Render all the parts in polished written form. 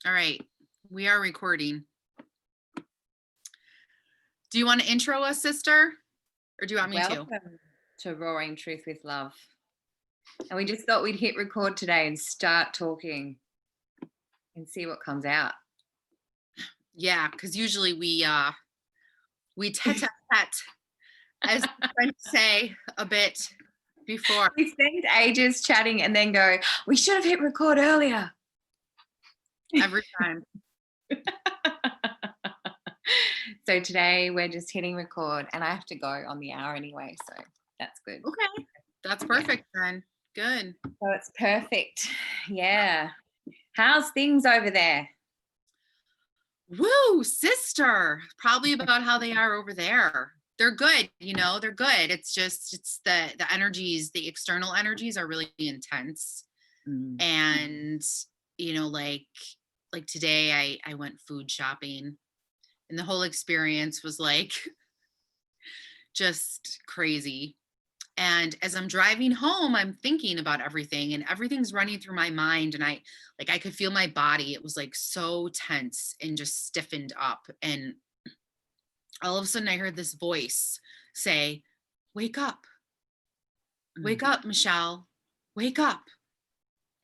All right. We are recording. Do you want to intro us, sister? Or do you want me to? Welcome to Roaring Truth with Love. And we just thought we'd hit record today and start talking and see what comes out. Yeah, because usually we tete-a-tete, as the French say, a bit before. We spend ages chatting and then go, we should have hit record earlier. Every time. So today we're just hitting record and I have to go on the hour anyway, so that's good. Okay. That's perfect then. Good. So it's perfect. Yeah. How's things over there? Woo, sister. Probably about how they are over there. They're good, they're good. It's the energies, the external energies are really intense. And, like today I went food shopping and the whole experience was like just crazy. And as I'm driving home, I'm thinking about everything and everything's running through my mind. And I could feel my body. It was like so tense and just stiffened up. And all of a sudden I heard this voice say, wake up, Michelle, wake up.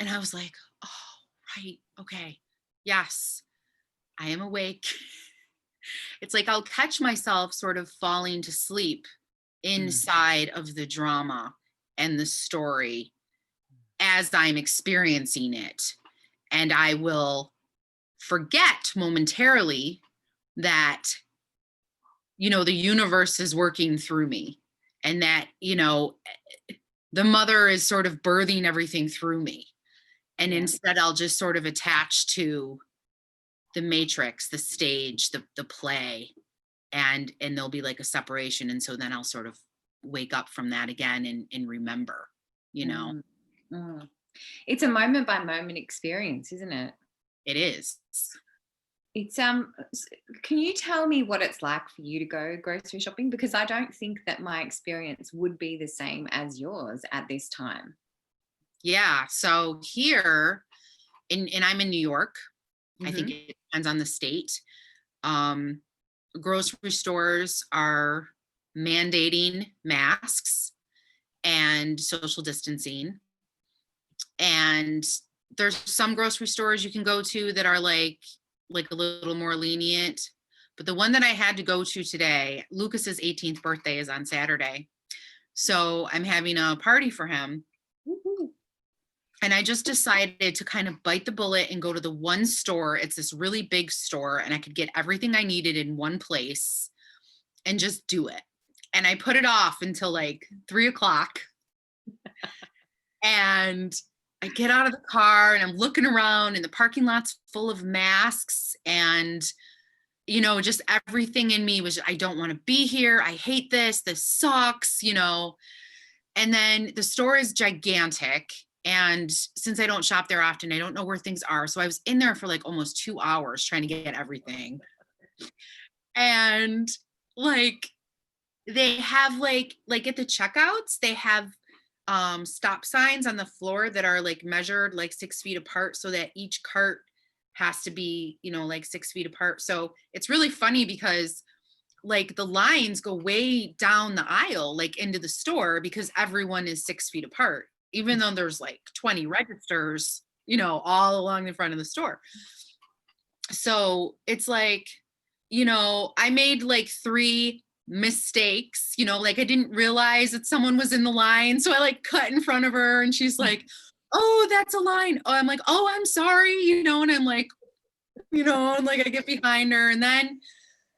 And I was like, oh, right. Okay. Yes, I am awake. It's like I'll catch myself sort of falling to sleep inside of the drama and the story as I'm experiencing it. And I will forget momentarily that, the universe is working through me and that, the mother is sort of birthing everything through me. And instead I'll just sort of attach to the matrix, the stage, the play, and there'll be like a separation. And so then I'll sort of wake up from that again and remember, It's a moment by moment experience, isn't it? It is. It's can you tell me what it's like for you to go grocery shopping? Because I don't think that my experience would be the same as yours at this time. Yeah. So here and I'm in New York. I think it depends on the state. Grocery stores are mandating masks and social distancing. And there's some grocery stores you can go to that are like a little more lenient. But the one that I had to go to today, Lucas's 18th birthday is on Saturday. So I'm having a party for him. Woo-hoo. And I just decided to kind of bite the bullet and go to the one store. It's this really big store and I could get everything I needed in one place and just do it. And I put it off until like 3:00. And I get out of the car and I'm looking around and the parking lot's full of masks and, just everything in me was, I don't want to be here. I hate this. This sucks, And then the store is gigantic. And since I don't shop there often, I don't know where things are. So I was in there for like almost 2 hours trying to get everything. And like, they have like at the checkouts, they have stop signs on the floor that are like measured like 6 feet apart so that each cart has to be, like 6 feet apart. So it's really funny because like the lines go way down the aisle, like into the store because everyone is 6 feet apart, even though there's like 20 registers, all along the front of the store. So it's like, I made like 3 mistakes, like I didn't realize that someone was in the line. So I like cut in front of her and she's like, oh, that's a line. Oh, I'm like, oh, I'm sorry, and I'm like, and like I get behind her and then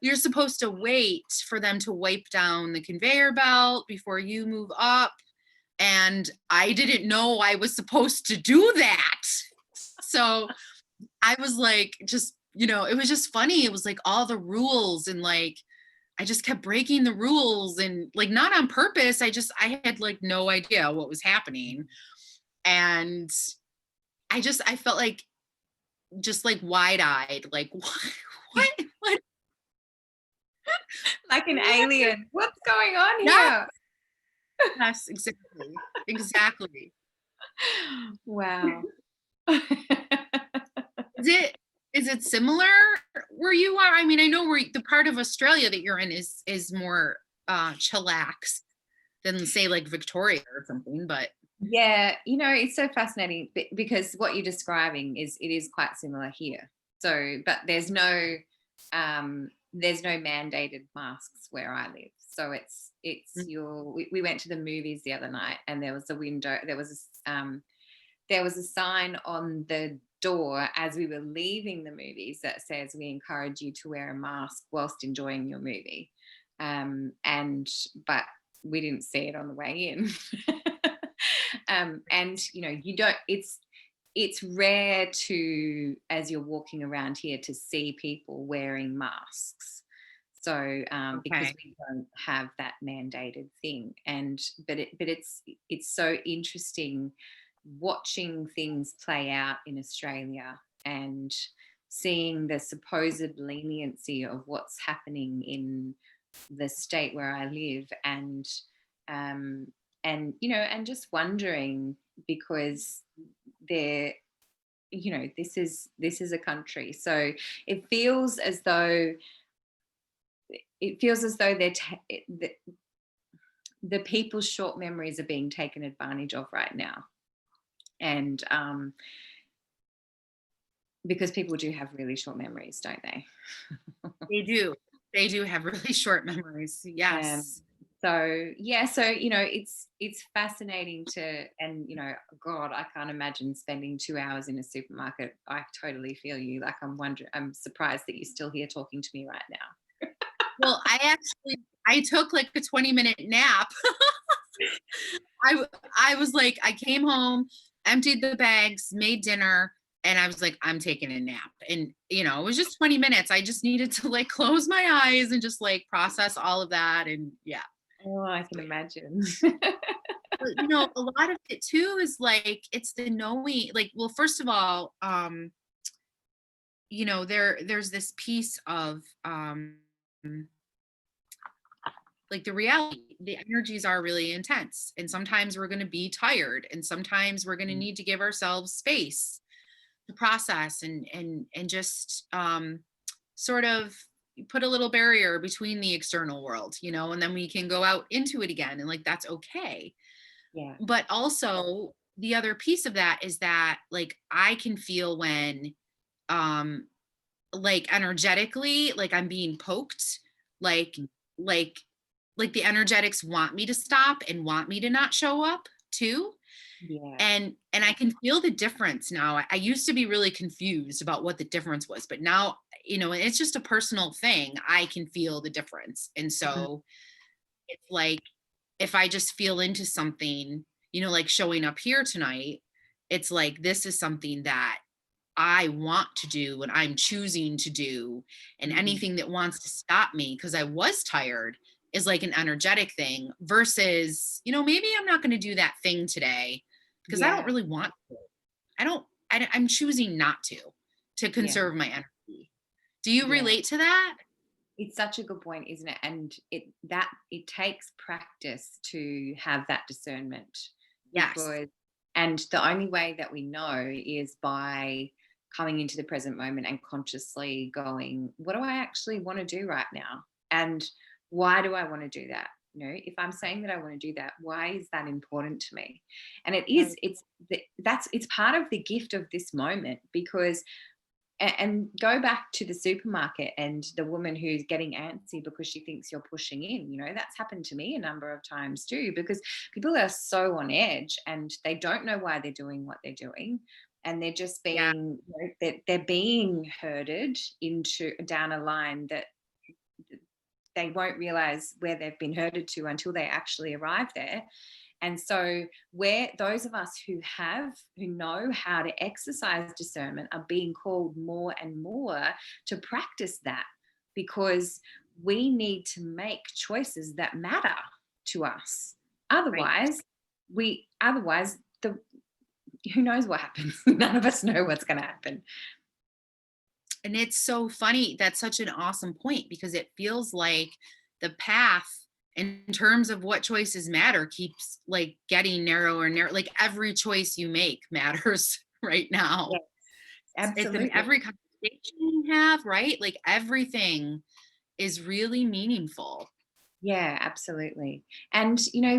you're supposed to wait for them to wipe down the conveyor belt before you move up. And I didn't know I was supposed to do that. So I was like, just, it was just funny. It was like all the rules and like, I just kept breaking the rules and like not on purpose. I had like no idea what was happening. And I felt like just like wide-eyed, like what? Like an alien. What's going on here? Yes, exactly. 'Exactly. Wow. Is it is it similar where you are? I mean, I know where the part of Australia that you're in is more chillax than say like Victoria or something, but Yeah, it's so fascinating because what you're describing it is quite similar here. So, but there's no mandated masks where I live. So it's mm, we went to the movies the other night, and there was a window, there was a sign on the door as we were leaving the movies that says we encourage you to wear a mask whilst enjoying your movie. And but we didn't see it on the way in. And you don't it's rare to, as you're walking around here, to see people wearing masks. So because okay. we don't have that mandated thing. But it's so interesting watching things play out in Australia and seeing the supposed leniency of what's happening in the state where I live, um and just wondering, because they're this is a country, so it feels as though the people's short memories are being taken advantage of right now. And because people do have really short memories, don't they? They do. They do have really short memories. um Yes. so yeah, so it's fascinating to, and god, I can't imagine spending 2 hours in a supermarket. I totally feel you. Like, I'm surprised that you're still here talking to me right now. Well, I took like a 20-minute nap. I was like, I came home, emptied the bags, made dinner, and I was like, I'm taking a nap. And it was just 20 minutes. I just needed to like close my eyes and just like process all of that. And yeah. Oh, I can imagine. But a lot of it too is like it's the knowing, like, well, first of all, there's this piece of like the reality, the energies are really intense, and sometimes we're going to be tired, and sometimes we're going to need to give ourselves space to process and just sort of put a little barrier between the external world, and then we can go out into it again, and like that's okay. Yeah. But also the other piece of that is that like I can feel when um like energetically like I'm being poked, like like like the energetics want me to stop and want me to not show up too. Yeah. And I can feel the difference now. I used to be really confused about what the difference was, but now, it's just a personal thing. I can feel the difference. And Mhm. so it's like if I just feel into something, like showing up here tonight, it's like this is something that I want to do and I'm choosing to do. And Mhm. anything that wants to stop me because I was tired is like an energetic thing versus, maybe I'm not going to do that thing today because I don't Yeah. really want to. I'm choosing not to Yeah. conserve my energy. Do you Yeah. relate to that? It's such a good point, isn't it? And it takes practice to have that discernment, Yes. because and the only way that we know is by coming into the present moment and consciously going, what do I actually want to do right now? And why do I want to do that? If I'm saying that I want to do that, why is that important to me? And Right. it's part of the gift of this moment, because and go back to the supermarket and the woman who's getting antsy because she thinks you're pushing in. That's happened to me a number of times too, because people are so on edge and they don't know why they're doing what they're doing, and they're just Yeah. being they're being herded into down a line that they won't realize where they've been herded to until they actually arrive there. And so, where those of us who know how to exercise discernment are being called more and more to practice that, because we need to make choices that matter to us. Right. Otherwise, the who knows what happens? None of us know what's going to happen. And it's so funny. That's such an awesome point because it feels like the path in terms of what choices matter keeps like getting narrower and narrow. Like every choice you make matters right now. It's in Absolutely. every conversation you have, right? Like everything is really meaningful. Yeah, absolutely. And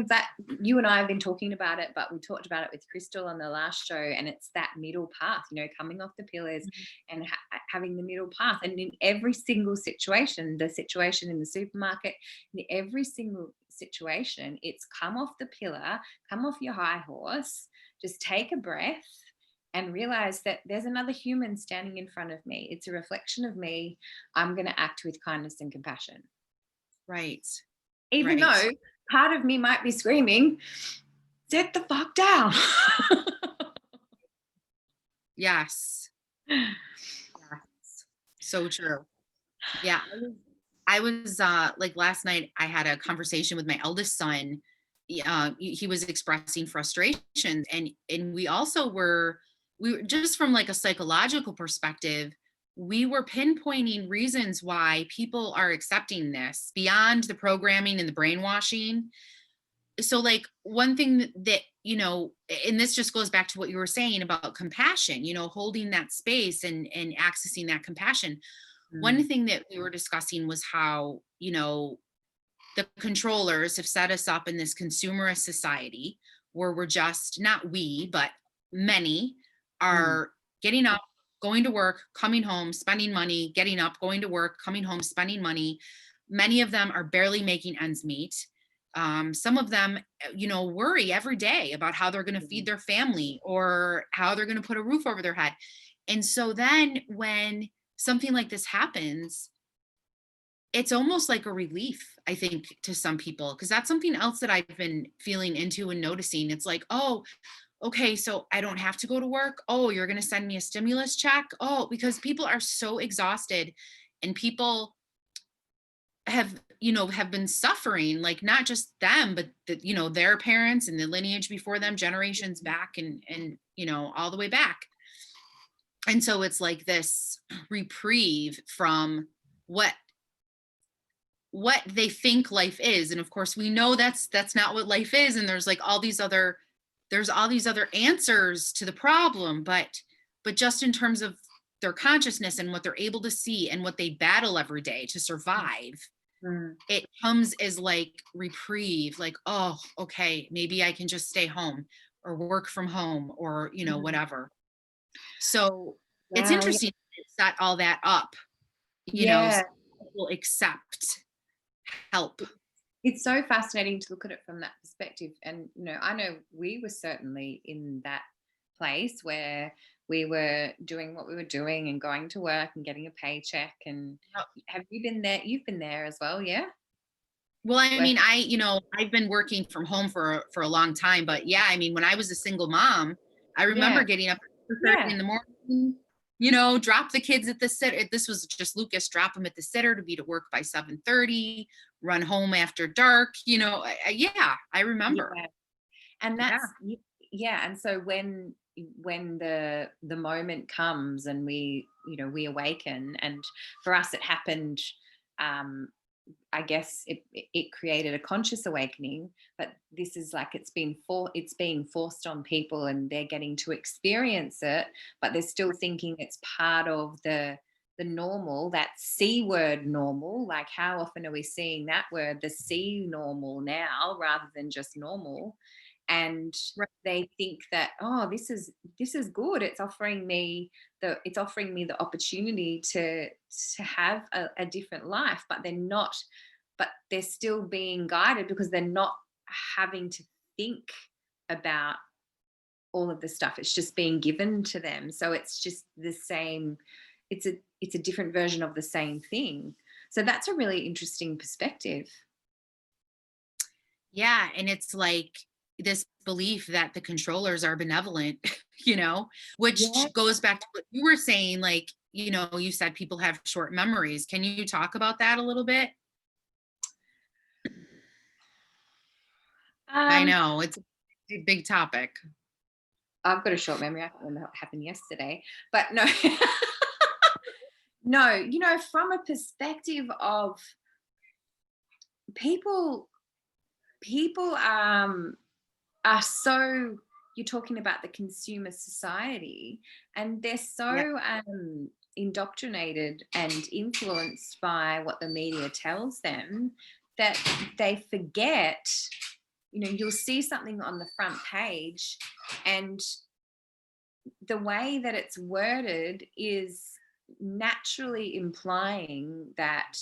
that you and I have been talking about it, but we talked about it with Crystal on the last show, and it's that middle path, coming off the pillars and having the middle path. And in every single situation, the situation in the supermarket, in every single situation, it's come off the pillar, come off your high horse, just take a breath and realize that there's another human standing in front of me. It's a reflection of me. I'm going to act with kindness and compassion. Right. Even Right. though part of me might be screaming, sit the fuck down. Yes. Yes. So true. Yeah. I was like last night I had a conversation with my eldest son. He was expressing frustration, and we were just from like a psychological perspective, we were pinpointing reasons why people are accepting this beyond the programming and the brainwashing. So like one thing that and this just goes back to what you were saying about compassion, holding that space and accessing that compassion. One Mm, thing that we were discussing was how the controllers have set us up in this consumerist society where we're just, not we, but many mm, are getting up, going to work, coming home, spending money, getting up, going to work, coming home, spending money. Many of them are barely making ends meet. Some of them, worry every day about how they're going to feed mm, their family or how they're going to put a roof over their head. And so then when something like this happens, it's almost like a relief, I think, to some people, because that's something else that I've been feeling into and noticing. It's like, oh, okay, so I don't have to go to work. Oh, you're going to send me a stimulus check. Oh, because people are so exhausted, and people have been suffering, like not just them, but their parents and the lineage before them, generations back, and all the way back. And so it's like this reprieve from what they think life is. And of course we know that's not what life is, and there's all these other answers to the problem, but just in terms of their consciousness and what they're able to see and what they battle every day to survive, mm, it comes as like reprieve, like, oh, okay, maybe I can just stay home or work from home or mm. whatever. So it's Wow. Yeah. interesting to set all that up, Yeah. so people accept help. It's so fascinating to look at it from that perspective. And, I know we were certainly in that place where we were doing what we were doing and going to work and getting a paycheck. And have you been there? You've been there as well, yeah? Well, I Work. mean, I've been working from home for a long time, but yeah, I mean, when I was a single mom, I remember Yeah. getting up at 2:30 Yeah. in the morning, drop the kids at the sitter. This was just Lucas, drop them at the sitter to be to work by 7:30, run home after dark, yeah, I remember. Yeah. And Yeah. yeah. And so when the moment comes and we awaken, and for us it happened, um I guess it created a conscious awakening, but this is like it's being forced on people, and they're getting to experience it, but they're still thinking it's part of the normal, that C word normal. Like, how often are we seeing that word, the C normal, now rather than just normal? And Right. they think that, oh, this is good. It's offering me the opportunity to have a different life, but they're still being guided because they're not having to think about all of the stuff. It's just being given to them. So it's just the same. It's a different version of the same thing. So that's a really interesting perspective. Yeah, and it's like this belief that the controllers are benevolent, which Yeah. goes back to what you were saying, like, you said people have short memories. Can you talk about that a little bit? I Um, know it's a big topic. I've got a short memory. I can't remember what happened yesterday, but no, no. From a perspective of people, people are so, you're talking about the consumer society, and they're Yeah. so indoctrinated and influenced by what the media tells them that they forget, you'll see something on the front page, and the way that it's worded is naturally implying that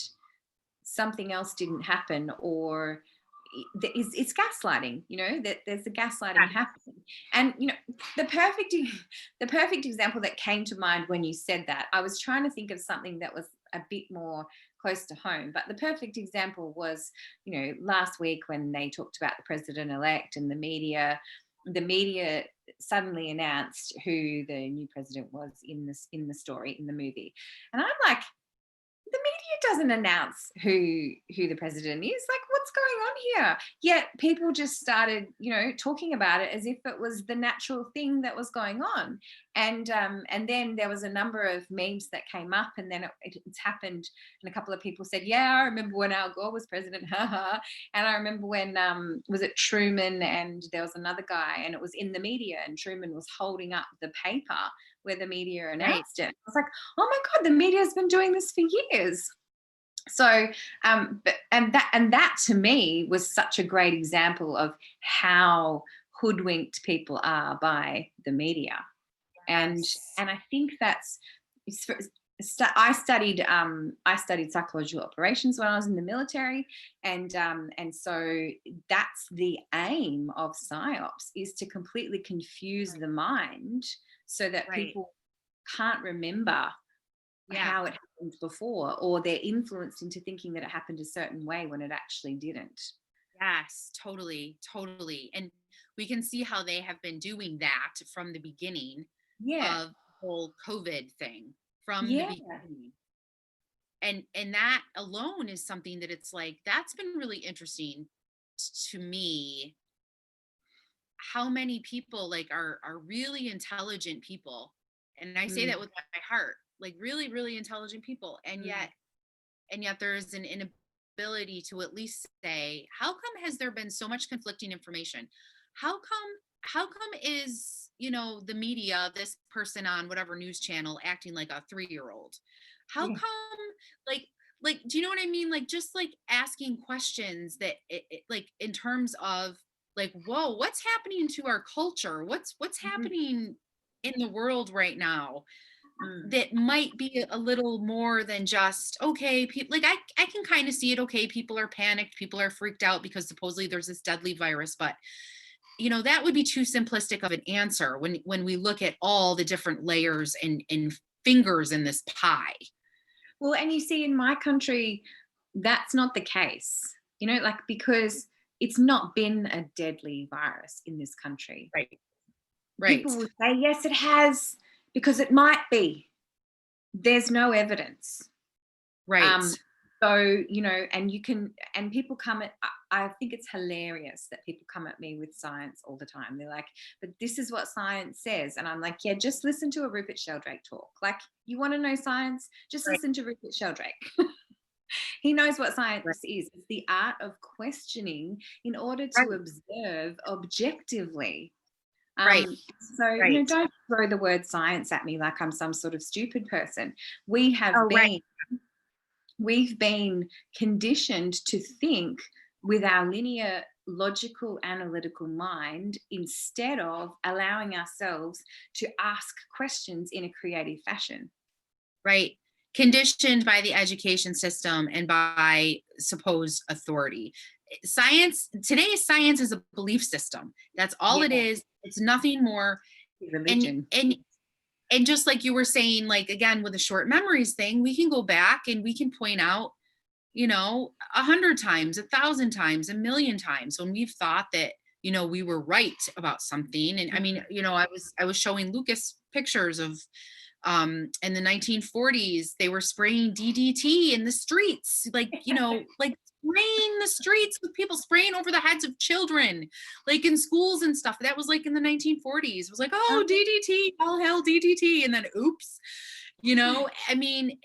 something else didn't happen, or it's gaslighting, that there's a gaslighting happening. And the perfect example that came to mind when you said that, I was trying to think of something that was a bit more close to home, but the perfect example was, last week when they talked about the president-elect, and the media suddenly announced who the new president was in the story, in the movie. And I'm like, the media doesn't announce who the president is. Like, what's going on here? Yet people just started, talking about it as if it was the natural thing that was going on. And then there was a number of memes that came up, and then it's happened, and a couple of people said, "Yeah, I remember when Al Gore was president." And I remember when was it Truman, and there was another guy, and it was in the media, and Truman was holding up the paper where the media announced it. I was like, oh my God, the media has been doing this for years. So, that to me was such a great example of how hoodwinked people are by the media. And I think I studied psychological operations when I was in the military, and so that's the aim of psyops, is to completely confuse the mind so that people can't remember how it happened before, or they're influenced into thinking that it happened a certain way when it actually didn't. Yes, totally, totally. And we can see how they have been doing that from the beginning Yeah. of the whole COVID thing, from the Yeah. beginning. And that alone is something that it's like, that's been really interesting to me, how many people like are really intelligent people. And I say Mm, that with my heart, like really, really intelligent people. mm, And yet there's an inability to at least say, how come has there been so much conflicting information? How come is, the media, this person on whatever news channel acting like a 3-year-old? How yeah. come, like do you know what I mean? Like, just like asking questions that like in terms of like, whoa, what's happening to our culture? What's Mhm, happening in the world right now? mm, That might be a little more than just, okay, people, like I can kind of see it. Okay, people are panicked, people are freaked out because supposedly there's this deadly virus, but that would be too simplistic of an answer when we look at all the different layers and fingers in this pie. Well, and you see, in my country, that's not the case, like, because it's not been a deadly virus in this country. Right. Right. People will say, yes, it has, because it might be. There's no evidence. Right. Um, so, and people come at, I think it's hilarious that people come at me with science all the time. They're like, but this is what science says. And I'm like, yeah, just listen to a Rupert Sheldrake talk. Like, you want to know science? Just Right. listen to Rupert Sheldrake. He knows what science Right. is. It's the art of questioning in order to Right. observe objectively. Right. Um, so, Right. don't throw the word science at me like I'm some sort of stupid person. We have Oh, right. been we've been conditioned to think with our linear, logical, analytical mind, instead of allowing ourselves to ask questions in a creative fashion. Right. Conditioned by the education system and by supposed authority. Science is a belief system. That's all Yeah, it is. It's nothing more. And religion. and and just like you were saying, like again with the short memories thing, we can go back and we can point out, 100 times, 1,000 times, 1,000,000 times when we've thought that, we were right about something. And I mean, I was showing Lucas pictures of in the 1940s, they were spraying DDT in the streets, like, like spraying the streets with people spraying over the heads of children, like in schools and stuff. That was like in the 1940s. It was like, oh, DDT, all hell DDT. And then, oops, I mean,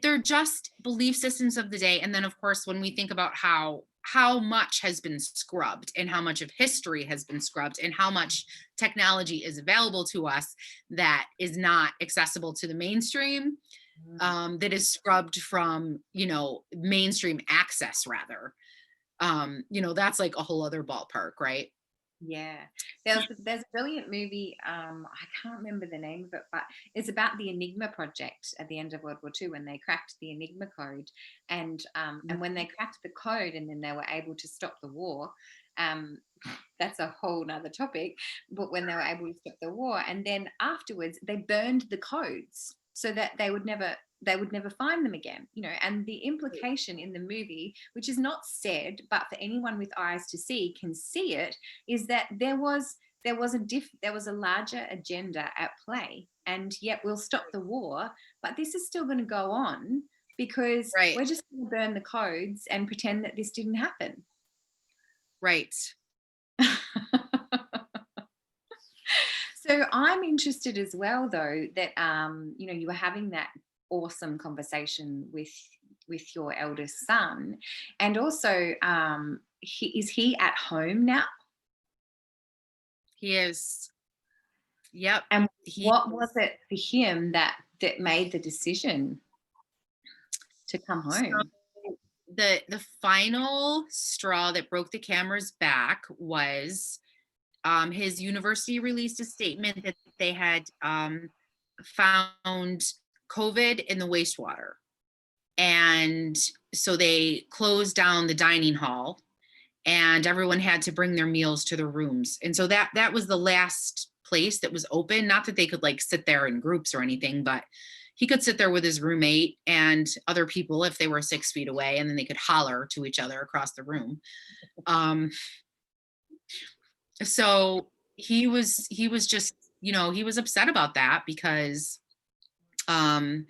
they're just belief systems of the day. And then of course, when we think about how much has been scrubbed and how much of history has been scrubbed and how much technology is available to us that is not accessible to the mainstream, that is scrubbed from, mainstream access rather. That's like a whole other ballpark, right? Yeah, there's a brilliant movie. I can't remember the name of it, but it's about the Enigma project at the end of World War II when they cracked the Enigma code, and when they cracked the code, and then they were able to stop the war. Um, that's a whole nother topic. But when they were able to stop the war, and then afterwards they burned the codes so that they would never find them again, and the implication in the movie, which is not said but for anyone with eyes to see can see it, is that there was a larger agenda at play, and yet we'll stop the war, but this is still going to go on because Right, we're just going to burn the codes and pretend that this didn't happen. right. So I'm interested as well, though, that you were having that awesome conversation with your eldest son, and also, is he at home now? He is. Yep. And He what was it for him that made the decision to come so home? the final straw that broke the camera's back was, his university released a statement that they had, found COVID in the wastewater. And so they closed down the dining hall and everyone had to bring their meals to their rooms. And so that was the last place that was open. Not that they could like sit there in groups or anything, but he could sit there with his roommate and other people if they were 6 feet away, and then they could holler to each other across the room. Um, so he was just, he was upset about that because, um,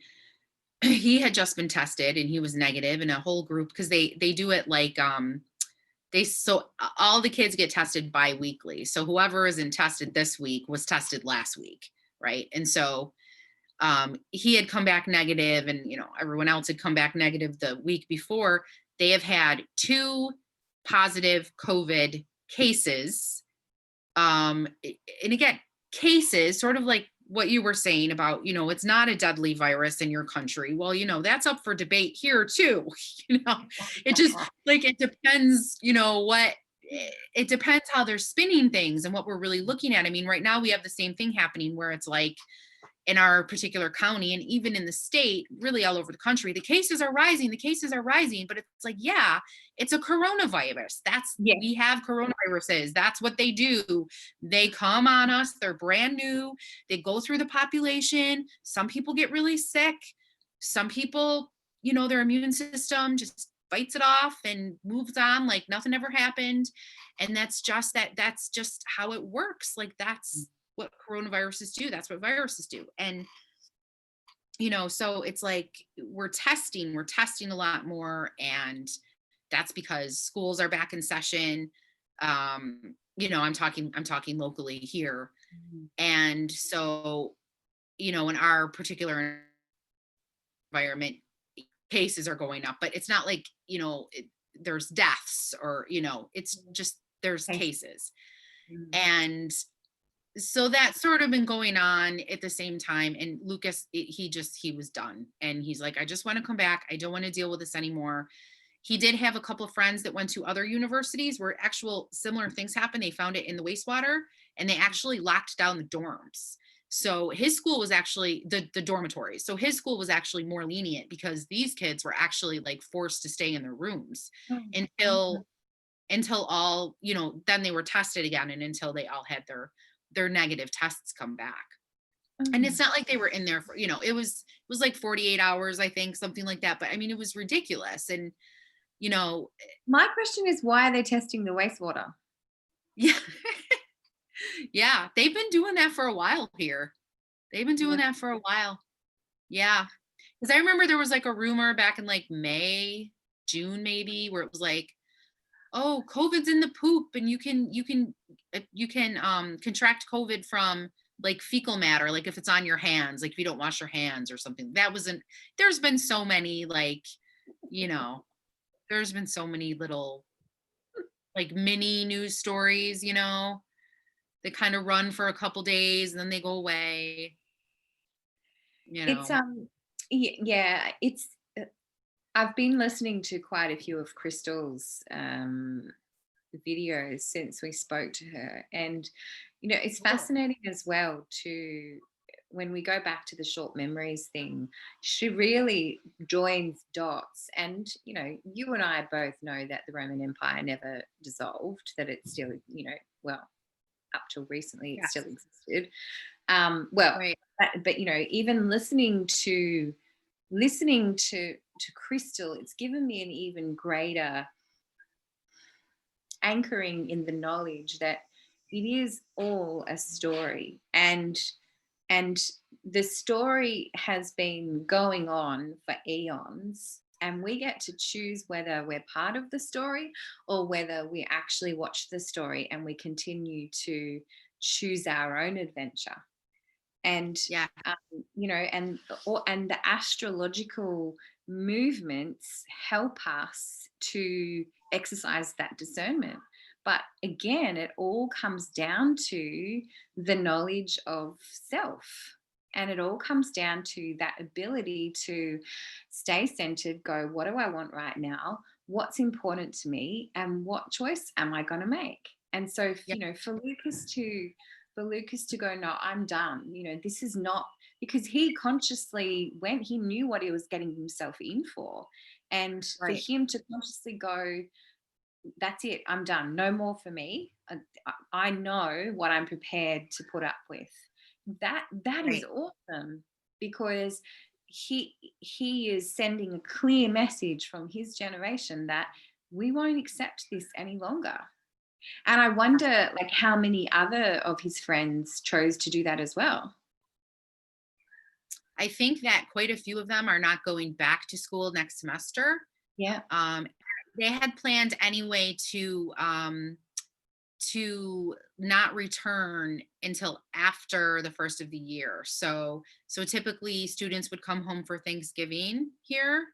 he had just been tested and he was negative, and a whole group, because they do it like, all the kids get tested bi-weekly. So whoever isn't tested this week was tested last week, right? And so, he had come back negative, and everyone else had come back negative the week before. They have had 2 positive COVID cases. And again, cases, sort of like what you were saying about, it's not a deadly virus in your country. Well, that's up for debate here too. you know it just, like, it depends, it depends how they're spinning things and what we're really looking at. I mean, right now we have the same thing happening where it's like, in our particular county and even in the state, really all over the country, the cases are rising, but it's like, yeah, it's a coronavirus. Yeah. We have coronaviruses. That's what they do. They come on us. They're brand new. They go through the population. Some people get really sick. Some people, their immune system just fights it off and moves on like nothing ever happened. And that's just how it works. Like, that's what coronaviruses do. That's what viruses do. And, so it's like we're testing a lot more. And that's because schools are back in session. I'm talking locally here. Mhm. And so, in our particular environment, cases are going up, but it's not like, there's deaths or, it's just, there's Okay. cases. Mm. And so that's sort of been going on at the same time. And Lucas, he was done. And he's like, I just want to come back. I don't want to deal with this anymore. He did have a couple of friends that went to other universities where actual similar things happened. They found it in the wastewater and they actually locked down the dorms. So his school was actually the dormitories. So his school was actually more lenient because these kids were actually like forced to stay in their rooms Oh, until all, then they were tested again, and until they all had their negative tests come back. And it's mhm. not like they were in there for, it was like 48 hours, I think, something like that. But I mean, it was ridiculous. And, you know, My question is, why are they testing the wastewater? yeah, yeah, they've been doing that for a while here. They've been doing What? that for a while. Yeah. Because I remember there was like a rumor back in like May, June, maybe, where it was like, oh, COVID's in the poop and you can contract COVID from like fecal matter, like if it's on your hands, like if you don't wash your hands or something. That wasn't, there's been so many like, you know, there's been so many little like mini news stories, they kind of run for a couple days and then they go away, you It's know. yeah, it's I've been listening to quite a few of Crystal's videos since we spoke to her, and it's Oh, fascinating as well to when we go back to the short memories thing. She really joins dots, and you and I both know that the Roman Empire never dissolved, that it still, well, up till recently it still yes, existed. Well, right. but even listening to Crystal, it's given me an even greater anchoring in the knowledge that it is all a story, and the story has been going on for eons, and we get to choose whether we're part of the story or whether we actually watch the story and we continue to choose our own adventure. And Yeah, and the astrological movements help us to exercise that discernment. But again, it all comes down to the knowledge of self, and it all comes down to that ability to stay centered, go, what do I want right now, what's important to me, and what choice am I going to make? And so, yeah, for Lucas to go, no, I'm done. This is not, because he consciously went, he knew what he was getting himself in for. And for right, him to consciously go, that's it, I'm done. No more for me. I know what I'm prepared to put up with. That is right. awesome, because he is sending a clear message from his generation that we won't accept this any longer. And I wonder, like, how many other of his friends chose to do that as well. I think that quite a few of them are not going back to school next semester. Yeah. Um, they had planned anyway to not return until after the first of the year. So typically students would come home for Thanksgiving here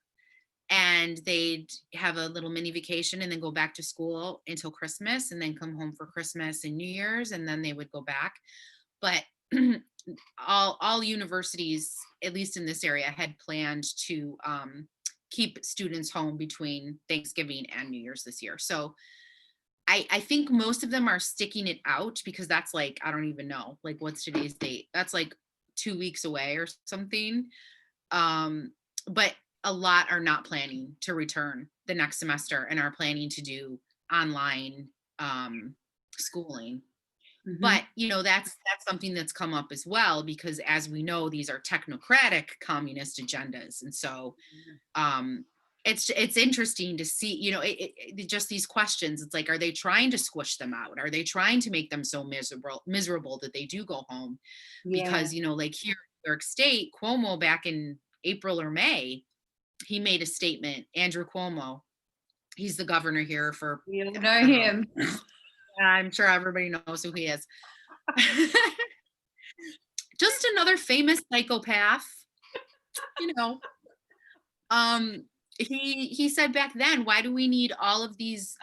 and they'd have a little mini vacation and then go back to school until Christmas and then come home for Christmas and New Year's and then they would go back. But all universities, at least in this area, had planned to keep students home between Thanksgiving and New Year's this year. So I think most of them are sticking it out because that's like, I don't even know, like what's today's date? That's like 2 weeks away or something. But a lot are not planning to return the next semester and are planning to do online schooling. Hmm. But that's something that's come up as well because as we know, these are technocratic communist agendas. And so um it's interesting to see, just these questions. It's like, are they trying to squish them out? Are they trying to make them so miserable that they do go home? Yeah. Because like here in New York State, Cuomo back in April or May, he made a statement. Andrew Cuomo, he's the governor here for, You I know don't know, him. I'm sure everybody knows who he is. Just another famous psychopath, you know. Um, he said back then, why do we need all of these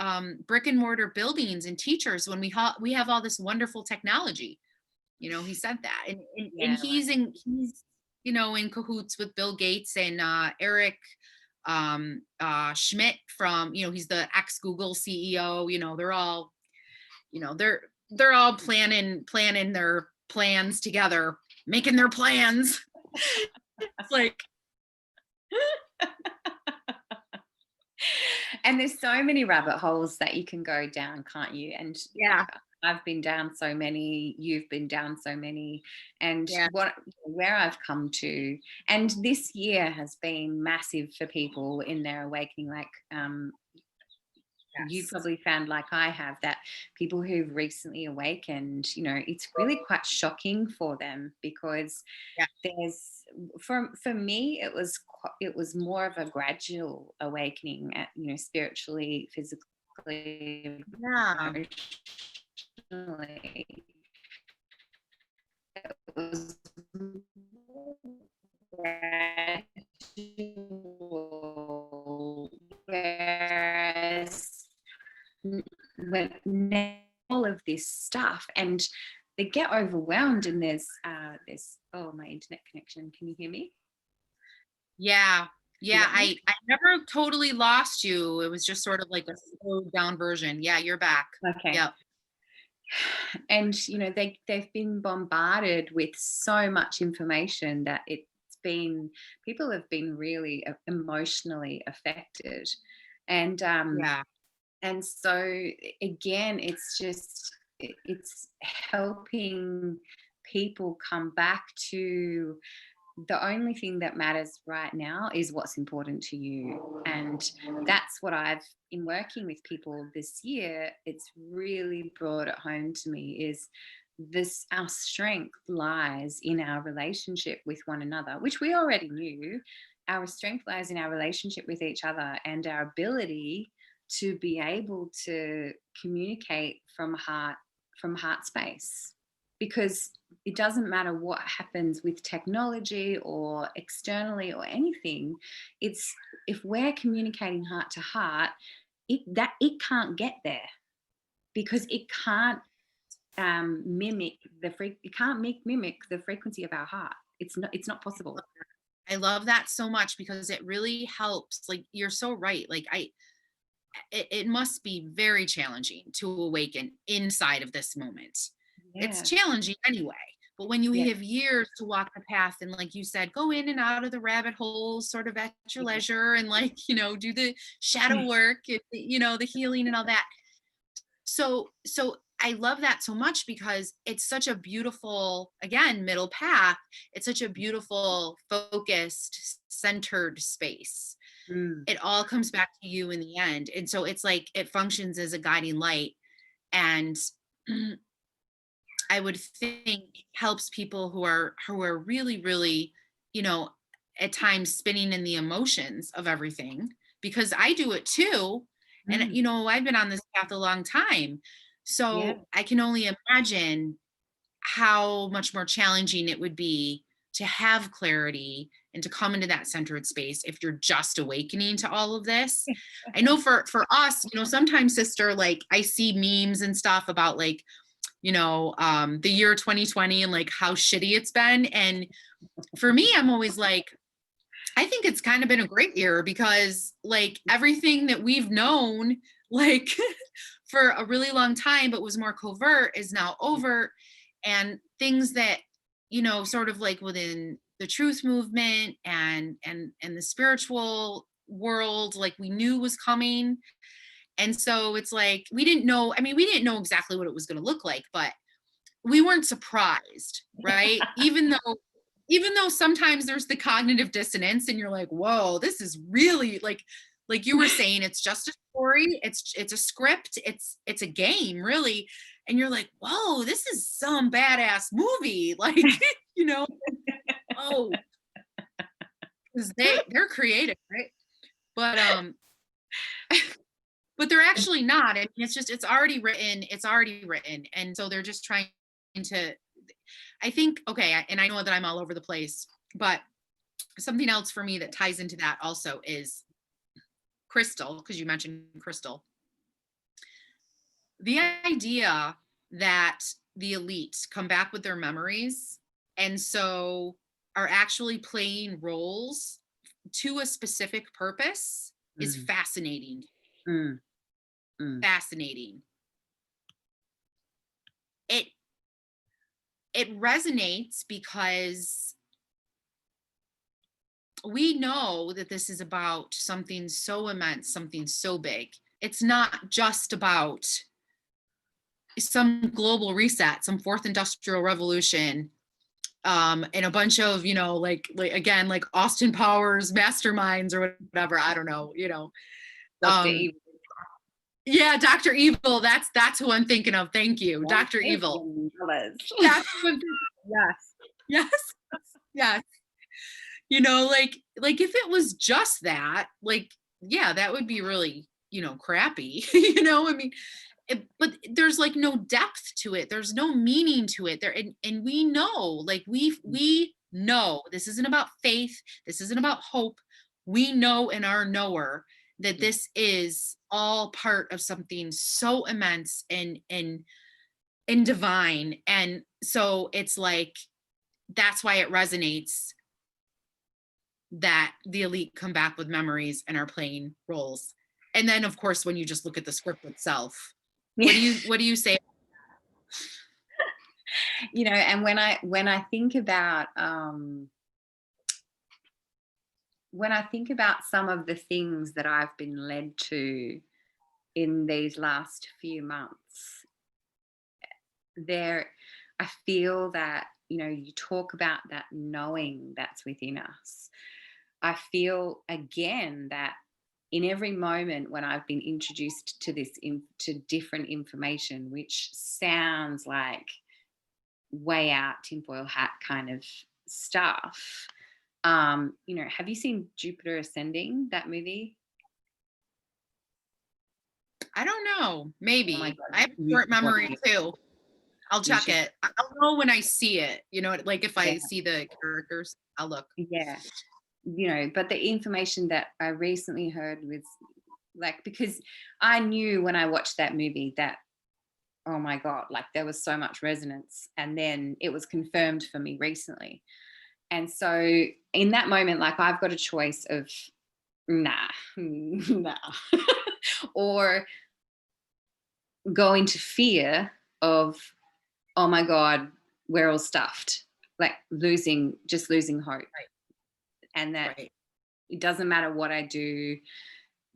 brick and mortar buildings and teachers when we have all this wonderful technology? He said that, and Yeah. he's in cahoots with Bill Gates and Eric Schmidt from he's the ex Google CEO. They're all they're all planning their plans together, making their plans. It's like, And there's so many rabbit holes that you can go down, can't you? And yeah, I've been down so many, you've been down so many, and yeah, where I've come to, and this year has been massive for people in their awakening. Like you yes, probably found, like I have, that people who've recently awakened, it's really quite shocking for them, because yeah, there's, for me, it was more of a gradual awakening, at spiritually, physically, yeah, emotionally. It was gradual, whereas when all of this stuff, and they get overwhelmed, and there's oh, my internet connection, can you hear me? Yeah. Yeah. Yeah. I never totally lost you. It was just sort of like a slowed down version. Yeah, you're back. Okay. Yep. And they've been bombarded with so much information that people have been really emotionally affected. And Yeah. and so again, it's helping people come back to the only thing that matters right now is what's important to you. And that's what I've, in working with people this year, it's really brought it home to me, is this: our strength lies in our relationship with one another, which we already knew. Our strength lies in our relationship with each other and our ability to be able to communicate from heart space. Because it doesn't matter what happens with technology or externally or anything, it's, if we're communicating heart to heart, it can't get there, because it can't mimic the frequency of our heart. It's not possible. I love that so much because it really helps. Like, you're so right. Like, it must be very challenging to awaken inside of this moment. It's Yeah. challenging anyway, but when you Yeah. have years to walk the path and, like you said, go in and out of the rabbit holes sort of at your Yeah. leisure, and, like, do the shadow work and, the healing and all that. So I love that so much because it's such a beautiful, again, middle path. It's such a beautiful, focused, centered space. Mm. It all comes back to you in the end. And so it's like it functions as a guiding light, and I would think helps people who are really, really, at times spinning in the emotions of everything, because I do it too. And Mm. I've been on this path a long time. Yeah. So I can only imagine how much more challenging it would be to have clarity and to come into that centered space if you're just awakening to all of this. I know for us, sometimes, sister, like, I see memes and stuff about, like, the year 2020 and, like, how shitty it's been. And for me, I'm always like, I think it's kind of been a great year because, like, everything that we've known, like, for a really long time, but was more covert, is now overt. And things that, sort of like within the truth movement and the spiritual world, like, we knew was coming. And so it's like, we didn't know, I mean, we didn't know exactly what it was going to look like, but we weren't surprised, right? Even though sometimes there's the cognitive dissonance and you're like, whoa, this is really like you were saying, it's just a story, it's a script, it's a game, really. And you're like, whoa, this is some badass movie. Like, you know, oh, because they're creative, right? But but they're actually not. I mean, it's already written. And so they're just trying to, I think, okay, and I know that I'm all over the place, but something else for me that ties into that also is Crystal, because you mentioned Crystal. The idea that the elites come back with their memories and so are actually playing roles to a specific purpose is fascinating. Mm. Fascinating. It resonates because we know that this is about something so immense, something so big. It's not just about some global reset, some fourth industrial revolution, and a bunch of, like again, like Austin Powers masterminds or whatever. I don't know, Dr. Evil. Yeah, Dr. Evil. That's who I'm thinking of. Thank you, Dr. Evil. That's who I'm thinking of. Yes, yes. Like if it was just that, like, yeah, that would be really, crappy. I mean, but there's like no depth to it. There's no meaning to it there. And we know, like we know this isn't about faith. This isn't about hope. We know in our knower that this is all part of something so immense and divine. And so it's like, that's why it resonates that the elite come back with memories and are playing roles. And then of course, when you just look at the script itself, what do you say? You know, and when I think about some of the things that I've been led to in these last few months, I feel that, you know, you talk about that knowing that's within us. I feel again that in every moment when I've been introduced to to different information, which sounds like way out tinfoil hat kind of stuff. You know, have you seen Jupiter Ascending, that movie? I don't know. Oh my Maybe. God, I have a you short should watch memory it. too. I'll You check should. it. I'll know when I see it. You know, like if I Yeah, see the characters, I'll look. yeah. You know, but the information that I recently heard was like, because I knew when I watched that movie that, oh my God, like there was so much resonance. And then it was confirmed for me recently. And so in that moment, like I've got a choice of nah, nah, or go into fear of, oh my God, we're all stuffed, like just losing hope. Right. And that Right. it doesn't matter what I do,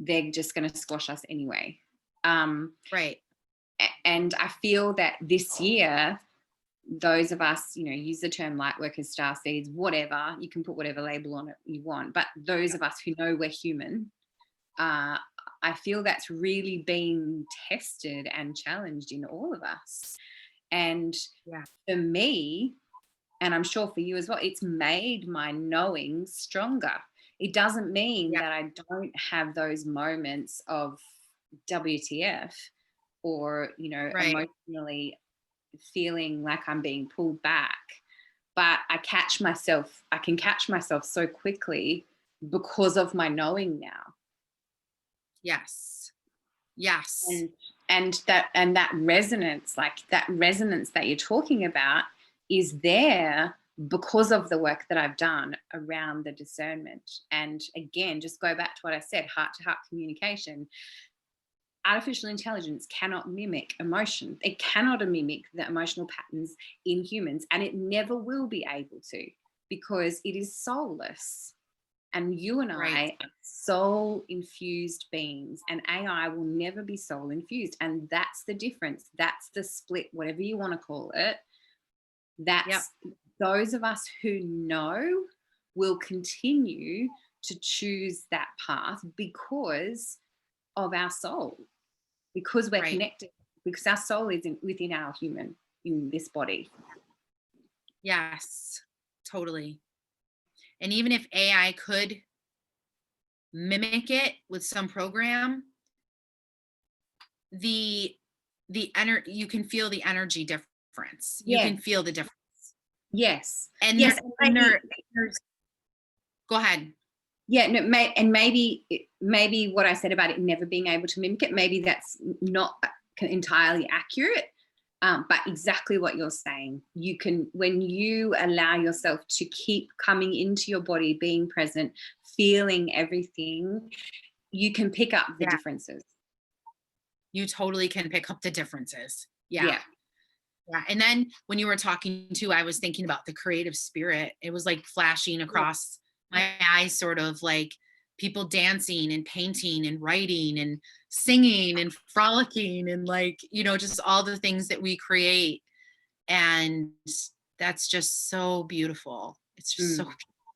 they're just going to squash us anyway. Right. And I feel that this year, those of us, you know, use the term light workers, star seeds, whatever, you can put whatever label on it you want, but those of us who know we're human, I feel that's really been tested and challenged in all of us. And Yeah. for me, and I'm sure for you as well, it's made my knowing stronger. It doesn't mean Yeah. that I don't have those moments of WTF or, you know, Right. emotionally feeling like I'm being pulled back. But I can catch myself so quickly because of my knowing now. Yes. Yes. And that resonance, like that resonance that you're talking about, is there because of the work that I've done around the discernment. And again, just go back to what I said, heart to heart communication. Artificial intelligence cannot mimic emotion. It cannot mimic the emotional patterns in humans, and it never will be able to, because it is soulless. And you and Right. I are soul infused beings, and AI will never be soul infused. And that's the difference. That's the split, whatever you want to call it. Yep. That's those of us who know will continue to choose that path because of our soul, because we're Right. connected, because our soul is within our human, in this body. Yes. Totally. And even if AI could mimic it with some program, the you can feel the energy difference. You Yeah. can feel the difference. Yes. And Yes. And there's go ahead. yeah, no, and maybe what I said about it never being able to mimic it, maybe that's not entirely accurate. But exactly what you're saying, you can, when you allow yourself to keep coming into your body, being present, feeling everything, you can pick up the Yeah. differences. You totally can pick up the differences. Yeah. Yeah. Yeah. And then when you were talking too, I was thinking about the creative spirit. It was like flashing across my eyes, sort of like people dancing and painting and writing and singing and frolicking and like, you know, just all the things that we create. And that's just so beautiful. It's just so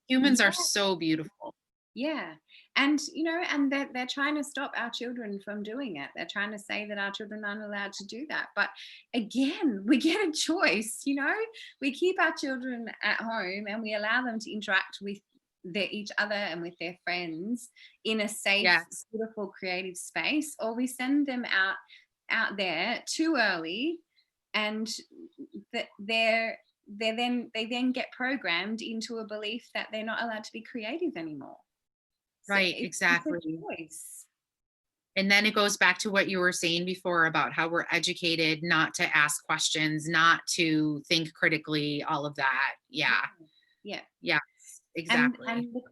humans Yeah. are so beautiful. Yeah. And, you know, and they're trying to stop our children from doing it. They're trying to say that our children aren't allowed to do that. But again, we get a choice, you know, we keep our children at home and we allow them to interact with each other and with their friends in a safe, Yes. beautiful, creative space, or we send them out out there too early, and that they then get programmed into a belief that they're not allowed to be creative anymore. So Right, it's a exactly. choice. And then it goes back to what you were saying before about how we're educated not to ask questions, not to think critically, all of that. Yeah. Yeah. Yes, and exactly. and the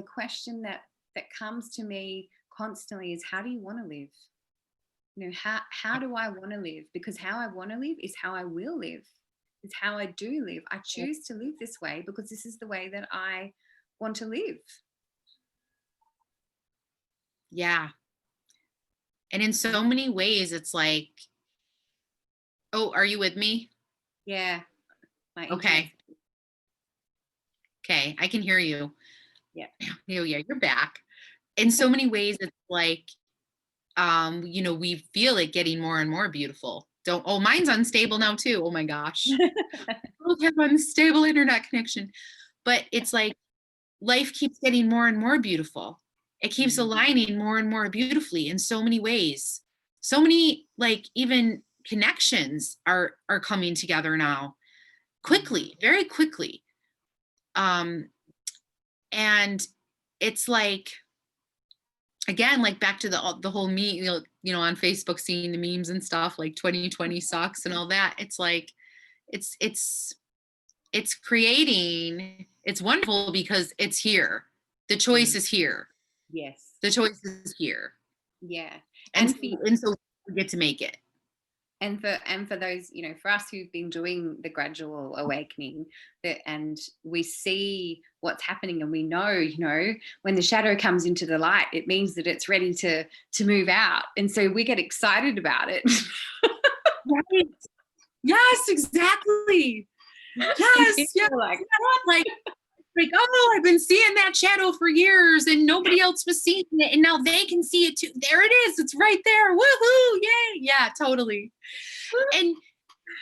question that comes to me constantly is, how do you want to live? How do I want to live? Because how I want to live is how I will live, is how I do live. I choose to live this way because this is the way that I want to live. Yeah. And in so many ways, it's like, oh, are you with me? Yeah, my internet. Okay. Okay. I can hear you. Yeah. Oh, yeah, you're back. In so many ways, it's like, we feel it getting more and more beautiful. Don't, oh, mine's unstable now too. Oh my gosh. Both have unstable internet connection. But it's like life keeps getting more and more beautiful. It keeps Mm, aligning more and more beautifully in so many ways. So many like even connections are coming together now mm, quickly, very quickly. Um and it's like again like back to the whole me on Facebook seeing the memes and stuff like 2020 sucks and all that. It's like it's it's creating, it's wonderful because it's here. The choice mm. is here. Yes. The choice is here. Yeah. And And so, for and so we get to make it. and for those, for us who've been doing the gradual awakening, and we see what's happening, and we know, when the shadow comes into the light, it means that it's ready to move out, and so we get excited about it. Right. Yes, exactly. And Yes, people yes, are like, yes. what? Like, oh, I've been seeing that shadow for years and nobody else was seeing it. And now they can see it too. There it is. It's right there. Woohoo. Yay. Yeah, totally. And